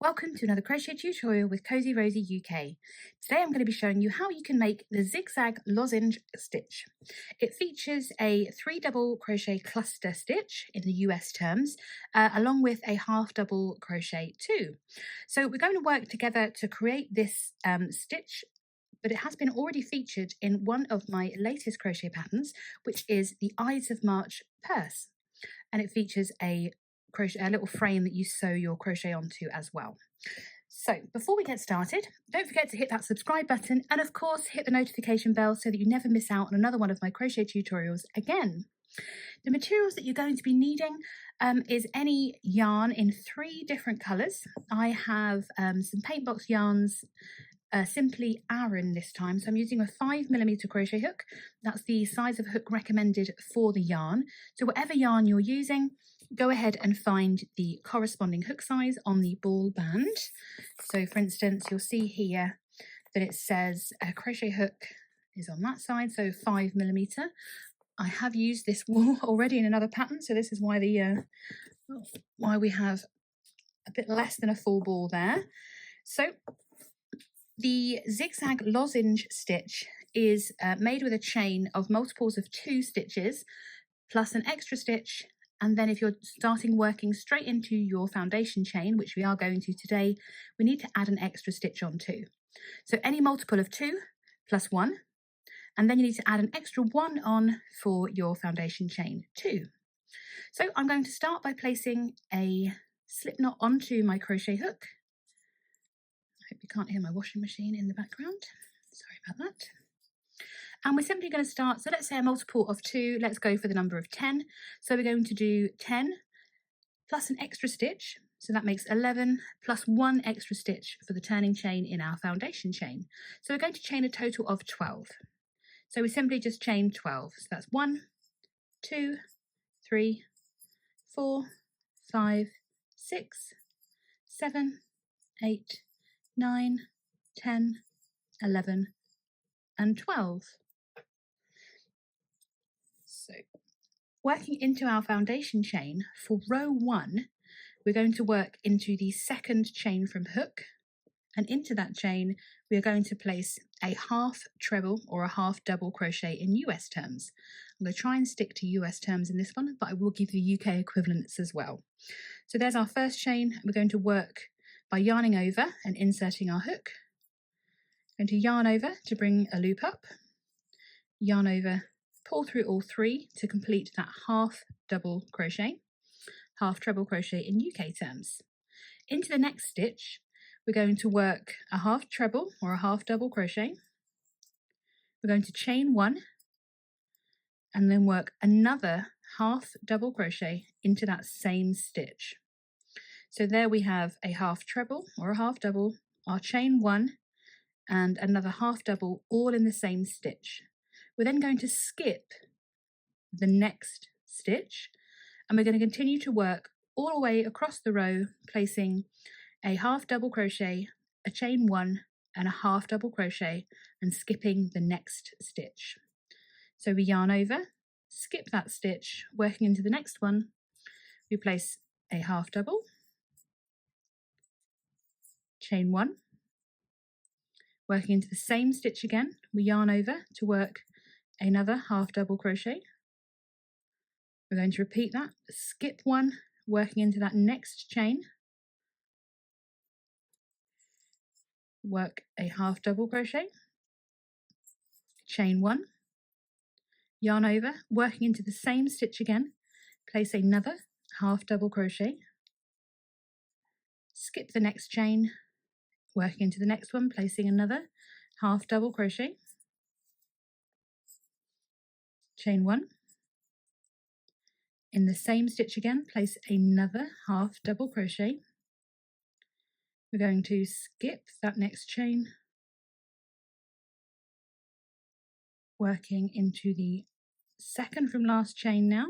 Welcome to another crochet tutorial with Cozy Rosie UK. Today I'm going to be showing you how you can make the zigzag lozenge stitch. It features a 3 double crochet cluster stitch in the US terms, along with a half double crochet too. So we're going to work together to create this stitch, but it has been already featured in one of my latest crochet patterns, which is the Ides of March purse. And it features a little frame that you sew your crochet onto as well. So before we get started, don't forget to hit that subscribe button and of course hit the notification bell so that you never miss out on another one of my crochet tutorials again. The materials that you're going to be needing is any yarn in 3 different colours. I have some PaintBox Yarns Simply Aran this time, so I'm using a 5mm crochet hook. That's the size of hook recommended for the yarn. So whatever yarn you're using, go ahead and find the corresponding hook size on the ball band. So for instance, you'll see here that it says a crochet hook is on that side, so 5mm. I have used this wool already in another pattern, so this is why we have a bit less than a full ball there. So the zigzag lozenge stitch is made with a chain of multiples of 2 stitches plus an extra stitch, and then if you're starting working straight into your foundation chain, which we are going to today, we need to add an extra stitch on too. So any multiple of 2 plus 1, and then you need to add an extra 1 on for your foundation chain too. So I'm going to start by placing a slip knot onto my crochet hook. I hope you can't hear my washing machine in the background. Sorry about that. And we're simply going to start, so let's say a multiple of 2, let's go for the number of 10. So we're going to do 10 plus an extra stitch, so that makes 11 plus 1 extra stitch for the turning chain in our foundation chain. So we're going to chain a total of 12. So we simply just chain 12. So that's 1, 2, 3, 4, 5, 6, 7, 8, 9, 10, 11, and 12. So working into our foundation chain, for row 1, we're going to work into the second chain from hook, and into that chain we are going to place a half treble or a half double crochet in US terms. I'm going to try and stick to US terms in this one, but I will give you UK equivalents as well. So there's our first chain. We're going to work by yarning over and inserting our hook. Going to yarn over to bring a loop up, yarn over, pull through all 3 to complete that half double crochet, half treble crochet in UK terms. Into the next stitch, we're going to work a half treble or a half double crochet. We're going to chain 1 and then work another half double crochet into that same stitch. So there we have a half treble or a half double, our chain 1, and another half double all in the same stitch. We're then going to skip the next stitch, and we're going to continue to work all the way across the row, placing a half double crochet, a chain 1, and a half double crochet, and skipping the next stitch. So we yarn over, skip that stitch, working into the next one, we place a half double, chain 1, working into the same stitch again, we yarn over to work another half double crochet. We're going to repeat that, skip 1, working into that next chain, work a half double crochet, chain 1, yarn over, working into the same stitch again, place another half double crochet, skip the next chain, working into the next one, placing another half double crochet, chain 1, in the same stitch again, place another half double crochet. We're going to skip that next chain, working into the second from last chain now,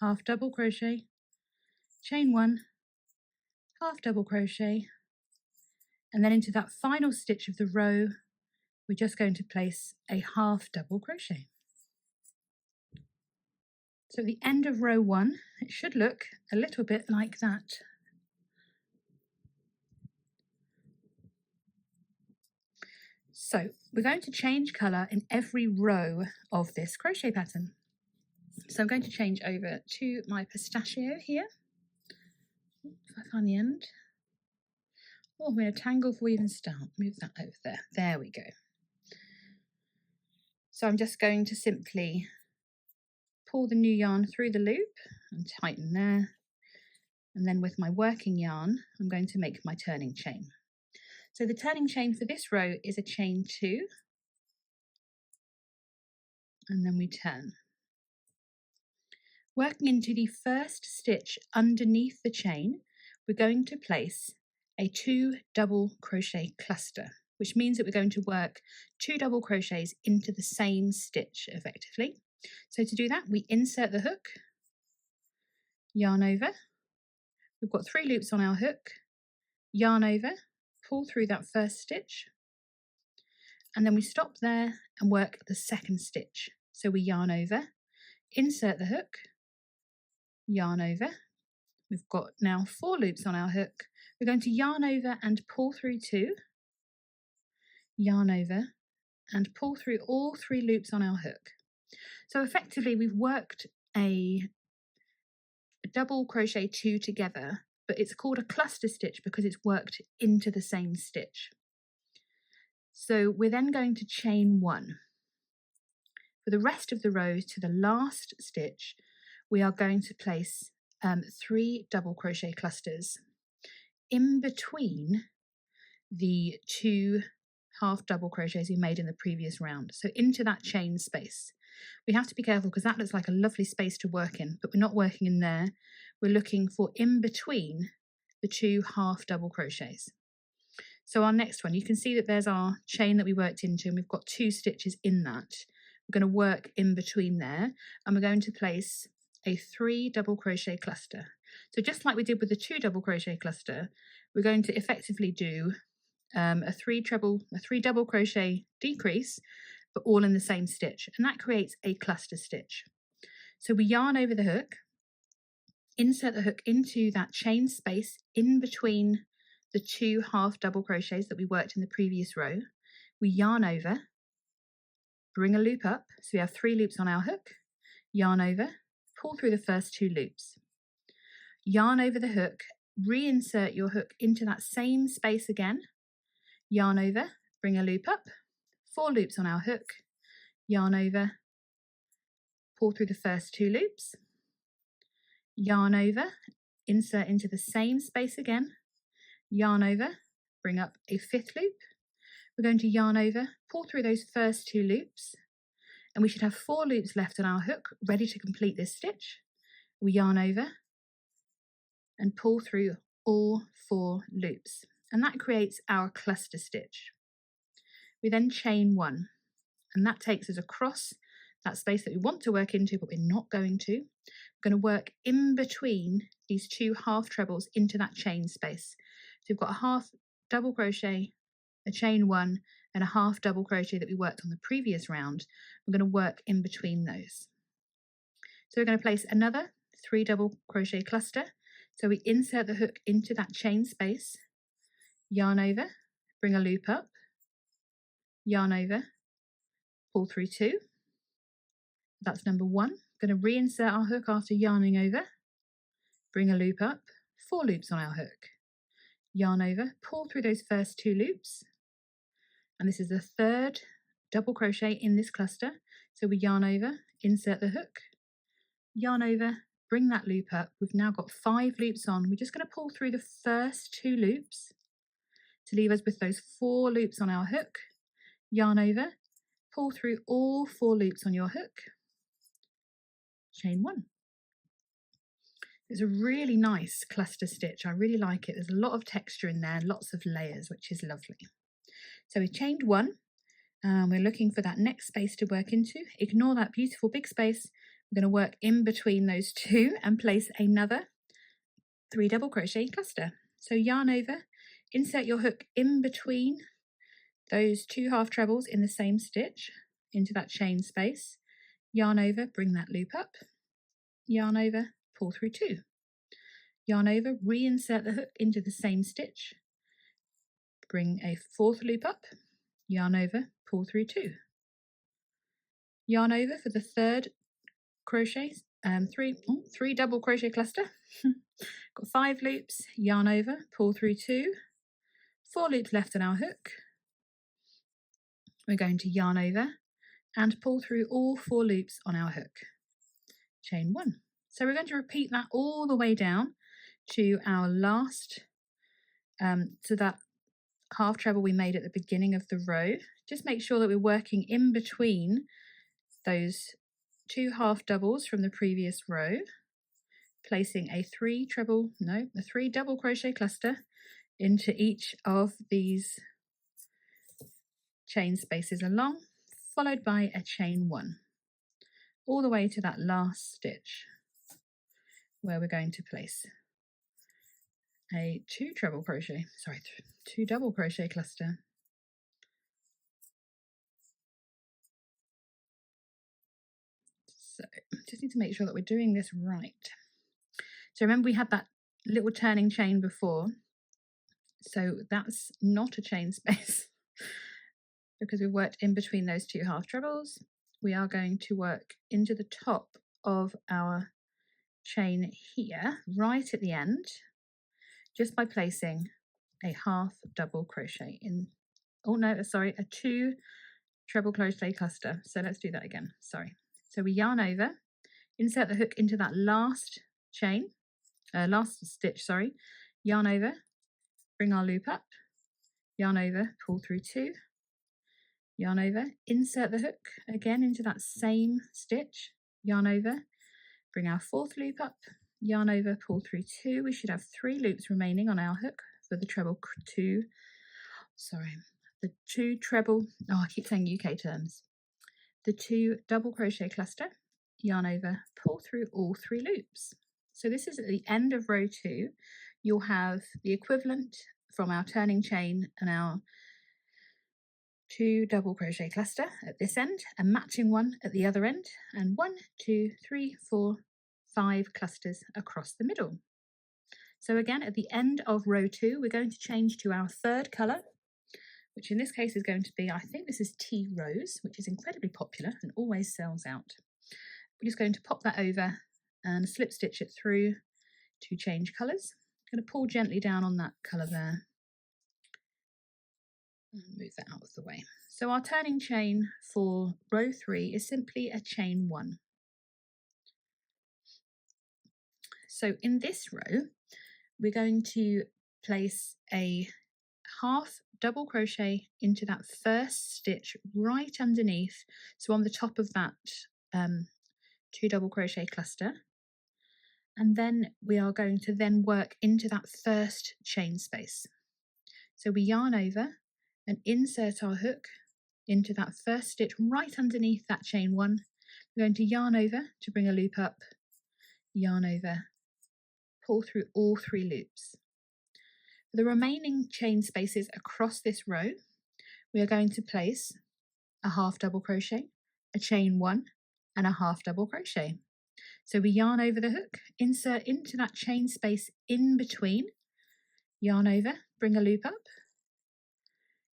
half double crochet, chain 1, half double crochet, and then into that final stitch of the row, we're just going to place a half double crochet. So at the end of row 1, it should look a little bit like that. So we're going to change colour in every row of this crochet pattern. So I'm going to change over to my pistachio here. If I find the end. Oh, I'm going to tangle before we even start. Move that over there. There we go. So I'm just going to simply pull the new yarn through the loop and tighten there. And then with my working yarn, I'm going to make my turning chain. So the turning chain for this row is a chain 2. And then we turn. Working into the first stitch underneath the chain, we're going to place a 2 double crochet cluster, which means that we're going to work 2 double crochets into the same stitch effectively. So to do that, we insert the hook, yarn over. We've got 3 loops on our hook, yarn over, pull through that first stitch, and then we stop there and work the second stitch. So we yarn over, insert the hook, yarn over. We've got now 4 loops on our hook. We're going to yarn over and pull through 2, yarn over and pull through all 3 loops on our hook. So effectively we've worked a double crochet 2 together, but it's called a cluster stitch because it's worked into the same stitch. So we're then going to chain 1. For the rest of the row to the last stitch, we are going to place 3 double crochet clusters in between the 2 half double crochets we made in the previous round. So into that chain space. We have to be careful because that looks like a lovely space to work in, but we're not working in there. We're looking for in between the 2 half double crochets. So our next one, you can see that there's our chain that we worked into and we've got 2 stitches in that. We're going to work in between there and we're going to place a 3 double crochet cluster. So just like we did with the 2 double crochet cluster, we're going to effectively do a 3 double crochet decrease, but all in the same stitch, and that creates a cluster stitch. So we yarn over the hook, insert the hook into that chain space in between the 2 half double crochets that we worked in the previous row. We yarn over, bring a loop up, so we have 3 loops on our hook, yarn over, pull through the first 2 loops, yarn over the hook, reinsert your hook into that same space again, yarn over, bring a loop up, 4 loops on our hook, yarn over, pull through the first 2 loops, yarn over, insert into the same space again, yarn over, bring up a 5th loop. We're going to yarn over, pull through those first 2 loops, and we should have 4 loops left on our hook ready to complete this stitch. We yarn over and pull through all 4 loops, and that creates our cluster stitch. We then chain 1, and that takes us across that space that we want to work into, but we're not going to. We're going to work in between these 2 half trebles into that chain space. So we've got a half double crochet, a chain 1, and a half double crochet that we worked on the previous round. We're going to work in between those. So we're going to place another 3 double crochet cluster. So we insert the hook into that chain space, yarn over, bring a loop up, yarn over, pull through 2. That's number 1. We're going to reinsert our hook after yarning over, bring a loop up, 4 loops on our hook, yarn over, pull through those first 2 loops, and this is the 3rd double crochet in this cluster. So we yarn over, insert the hook, yarn over, bring that loop up. We've now got 5 loops on. We're just going to pull through the first 2 loops to leave us with those 4 loops on our hook, yarn over, pull through all 4 loops on your hook, chain 1. It's a really nice cluster stitch. I really like it. There's a lot of texture in there, lots of layers, which is lovely. So we've chained 1. We're looking for that next space to work into. Ignore that beautiful big space. We're going to work in between those 2 and place another 3 double crochet cluster. So yarn over, insert your hook in between those 2 half trebles in the same stitch into that chain space, yarn over, bring that loop up, yarn over, pull through 2, yarn over, reinsert the hook into the same stitch, bring a 4th loop up, yarn over, pull through 2, yarn over for the third crochet, three double crochet cluster. Got 5 loops, yarn over, pull through 2, 4 loops left on our hook. We're going to yarn over and pull through all 4 loops on our hook. Chain 1. So we're going to repeat that all the way down to our last, to that half treble we made at the beginning of the row. Just make sure that we're working in between those 2 half doubles from the previous row, placing a 3 double crochet cluster into each of these chain spaces along, followed by a chain 1, all the way to that last stitch where we're going to place a 2 double crochet cluster. So just need to make sure that we're doing this right. So remember, we had that little turning chain before, so that's not a chain space because we've worked in between those 2 half trebles. We are going to work into the top of our chain here, right at the end, just by placing a half double crochet in, a 2 treble crochet cluster. So let's do that again, So we yarn over, insert the hook into that last stitch, yarn over, bring our loop up, yarn over, pull through 2, yarn over, insert the hook again into that same stitch, yarn over, bring our 4th loop up, yarn over, pull through 2. We should have 3 loops remaining on our hook for the I keep saying UK terms. The 2 double crochet cluster, yarn over, pull through all 3 loops. So this is at the end of row 2. You'll have the equivalent from our turning chain and our 2 double crochet cluster at this end, a matching one at the other end, and 1, 2, 3, 4, 5 clusters across the middle. So again, at the end of row 2, we're going to change to our 3rd colour, which in this case is going to be, I think this is Tea Rose, which is incredibly popular and always sells out. We're just going to pop that over and slip stitch it through to change colours. I'm going to pull gently down on that colour there and move that out of the way. So our turning chain for row 3 is simply a chain 1. So in this row, we're going to place a half double crochet into that first stitch right underneath, so on the top of that 2 double crochet cluster, and then we are going to then work into that first chain space. So we yarn over and insert our hook into that first stitch right underneath that chain 1. We're going to yarn over to bring a loop up, yarn over, pull through all 3 loops. For the remaining chain spaces across this row, we are going to place a half double crochet, a chain 1, and a half double crochet. So we yarn over the hook, insert into that chain space in between, yarn over, bring a loop up,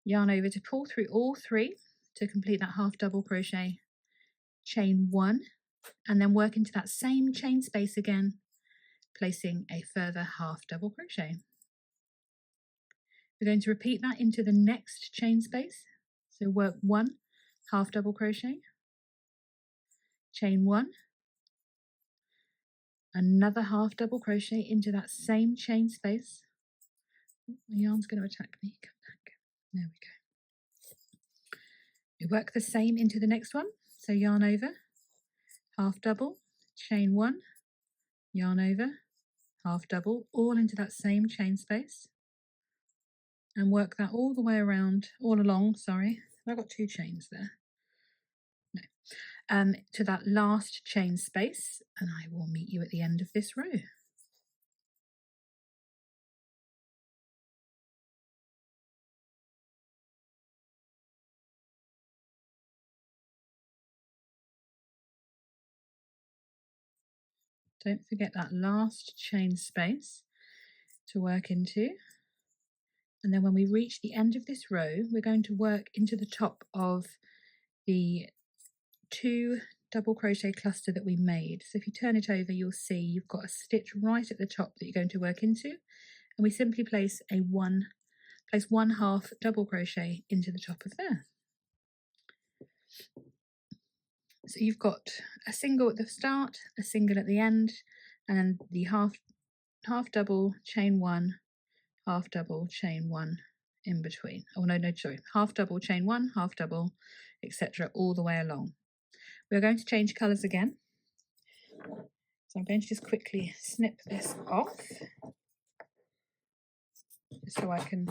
yarn over to pull through all 3 to complete that half double crochet, chain 1, and then work into that same chain space again, placing a further half double crochet. We're going to repeat that into the next chain space. So work 1 half double crochet, chain 1, another half double crochet into that same chain space. My yarn's going to attack me. Come back. There we go. We work the same into the next one. So yarn over, half double, chain 1, yarn over, half double, all into that same chain space, and work that all the way around, all along, I've got 2 chains there. No. To that last chain space, and I will meet you at the end of this row. Don't forget that last chain space to work into, And then when we reach the end of this row, we're going to work into the top of the 2 double crochet cluster that we made. So if you turn it over, you'll see you've got a stitch right at the top that you're going to work into, and we simply place one half double crochet into the top of there. So you've got a single at the start, a single at the end, and the half double, chain 1, half double, chain 1 in between. Oh no, sorry, half double, chain 1, half double, etc. all the way along. We're going to change colours again. So I'm going to just quickly snip this off, just so I can,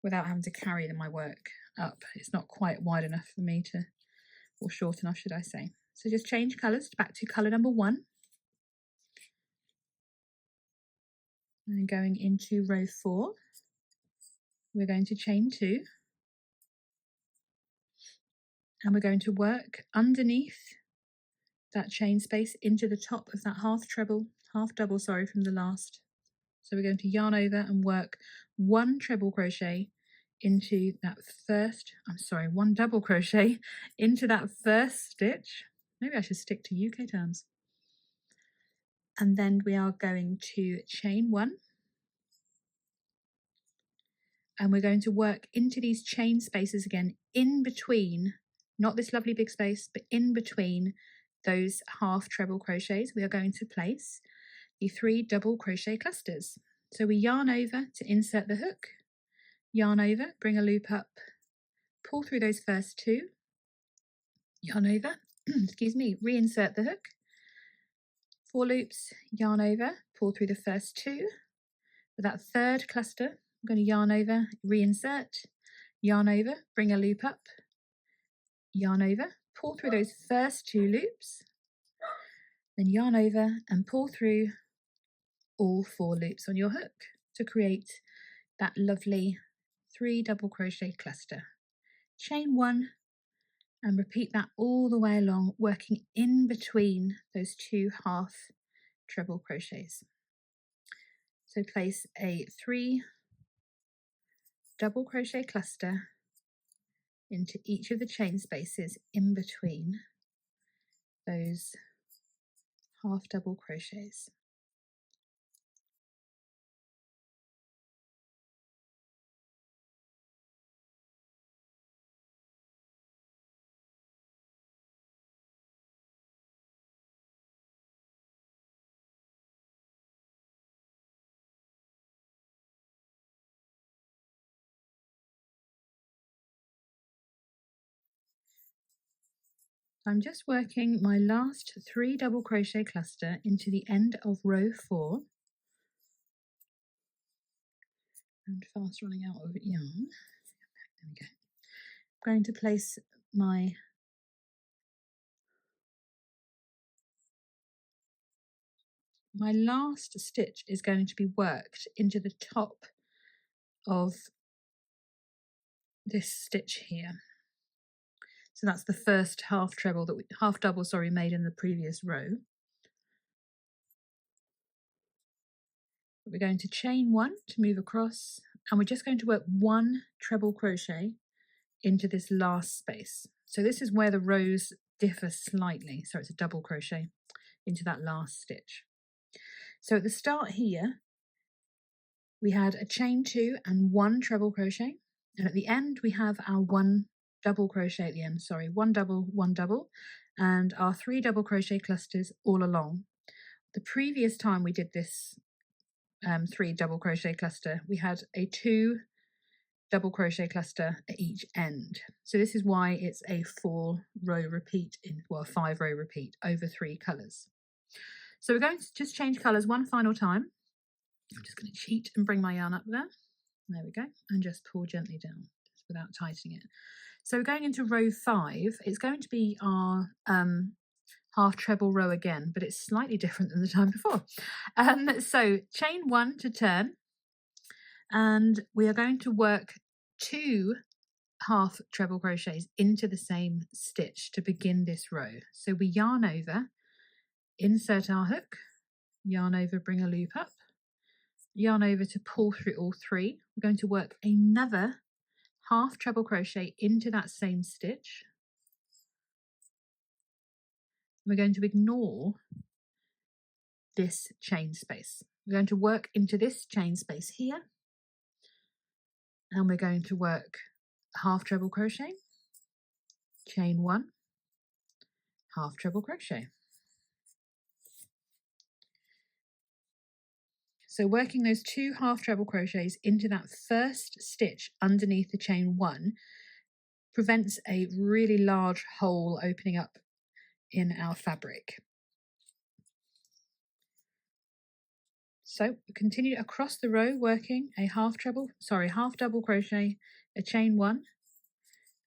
without having to carry my work up. It's not quite wide enough for me to, or short enough, should I say. So just change colours back to colour number 1. And then going into row 4, we're going to chain 2. And we're going to work underneath that chain space into the top of that half double, sorry, from the last. So we're going to yarn over and work 1 treble crochet into that one double crochet into that first stitch. Maybe I should stick to UK terms. And then we are going to chain 1. And we're going to work into these chain spaces again in between, not this lovely big space, but in between those half treble crochets. We are going to place the 3 double crochet clusters. So we yarn over to insert the hook, yarn over, bring a loop up, pull through those first 2, yarn over, excuse me, reinsert the hook, 4 loops, yarn over, pull through the first 2. For that third cluster, I'm going to yarn over, reinsert, yarn over, bring a loop up, yarn over, pull through those first 2 loops, then yarn over and pull through all 4 loops on your hook to create that lovely 3 double crochet cluster. Chain 1 and repeat that all the way along, working in between those 2 half treble crochets. So place a 3 double crochet cluster into each of the chain spaces in between those half double crochets. I'm just working my last 3 double crochet cluster into the end of row 4. I'm fast running out of yarn. There we go. I'm going to place my last stitch is going to be worked into the top of this stitch here. So that's the first half double made in the previous row. We're going to chain 1 to move across, and we're just going to work 1 treble crochet into this last space. So this is where the rows differ slightly. So it's a double crochet into that last stitch. So at the start here, we had a chain 2 and 1 treble crochet. And at the end, we have our 1 double crochet at the end, 1 double, 1 double, and our 3 double crochet clusters all along. The previous time we did this 3 double crochet cluster, we had a 2 double crochet cluster at each end. So this is why it's a 5 row repeat over 3 colours. So we're going to just change colours one final time. I'm just going to cheat and bring my yarn up there. There we go, and just pull gently down without tightening it. So we're going into row 5. It's going to be our half treble row again, but it's slightly different than the time before. So chain 1 to turn, and we are going to work 2 half treble crochets into the same stitch to begin this row. So we yarn over, insert our hook, yarn over, bring a loop up, yarn over to pull through all three. We're going to work another half treble crochet into that same stitch. We're going to ignore this chain space. We're going to work into this chain space here, and we're going to work half treble crochet, chain one, half treble crochet. So working those two half treble crochets into that first stitch underneath the chain one prevents a really large hole opening up in our fabric. So continue across the row working a half double crochet, a chain one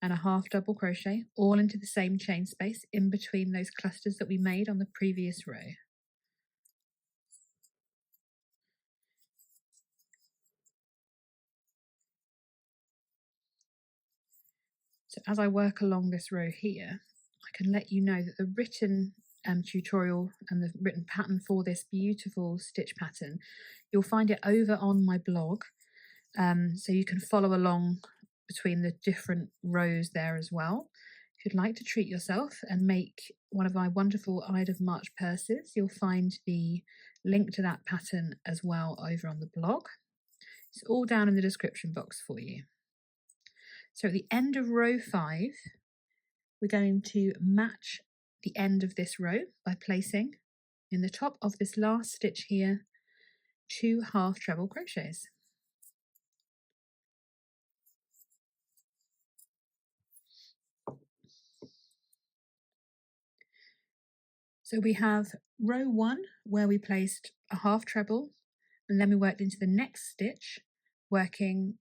and a half double crochet, all into the same chain space in between those clusters that we made on the previous row. So as I work along this row here, I can let you know that the written tutorial and the written pattern for this beautiful stitch pattern, you'll find it over on my blog, so you can follow along between the different rows there as well. If you'd like to treat yourself and make one of my wonderful Ide of March purses, you'll find the link to that pattern as well over on the blog. It's all down in the description box for you. So at the end of row 5, we're going to match the end of this row by placing in the top of this last stitch here 2 half treble crochets. So we have row 1 where we placed a half treble, and then we worked into the next stitch working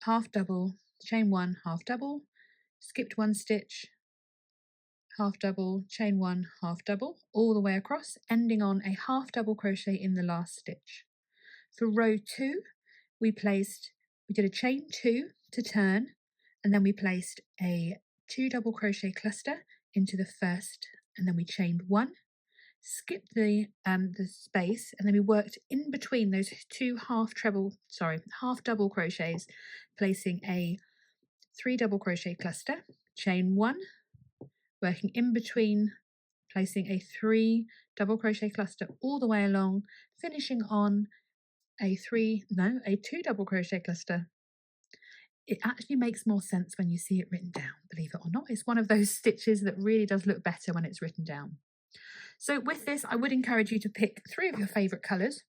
half double, chain 1, half double, skipped 1 stitch, half double, chain 1, half double, all the way across, ending on a half double crochet in the last stitch. For row 2, we did a chain 2 to turn, and then we placed a 2 double crochet cluster into the first, and then we chained 1, skipped the space, and then we worked in between those 2 half double crochets, placing a 3 double crochet cluster, chain 1, working in between, placing a 3 double crochet cluster all the way along, finishing on a 2 double crochet cluster. It actually makes more sense when you see it written down, believe it or not. It's one of those stitches that really does look better when it's written down. So with this, I would encourage you to pick 3 of your favourite colours.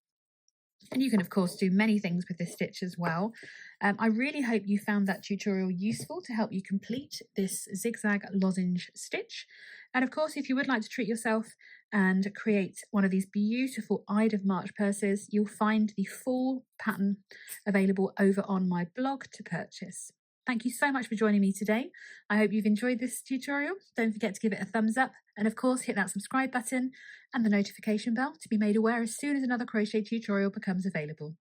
And you can, of course, do many things with this stitch as well. I really hope you found that tutorial useful to help you complete this zigzag lozenge stitch. And of course, if you would like to treat yourself and create one of these beautiful Ide of March purses, you'll find the full pattern available over on my blog to purchase. Thank you so much for joining me today. I hope you've enjoyed this tutorial. Don't forget to give it a thumbs up, and of course hit that subscribe button and the notification bell to be made aware as soon as another crochet tutorial becomes available.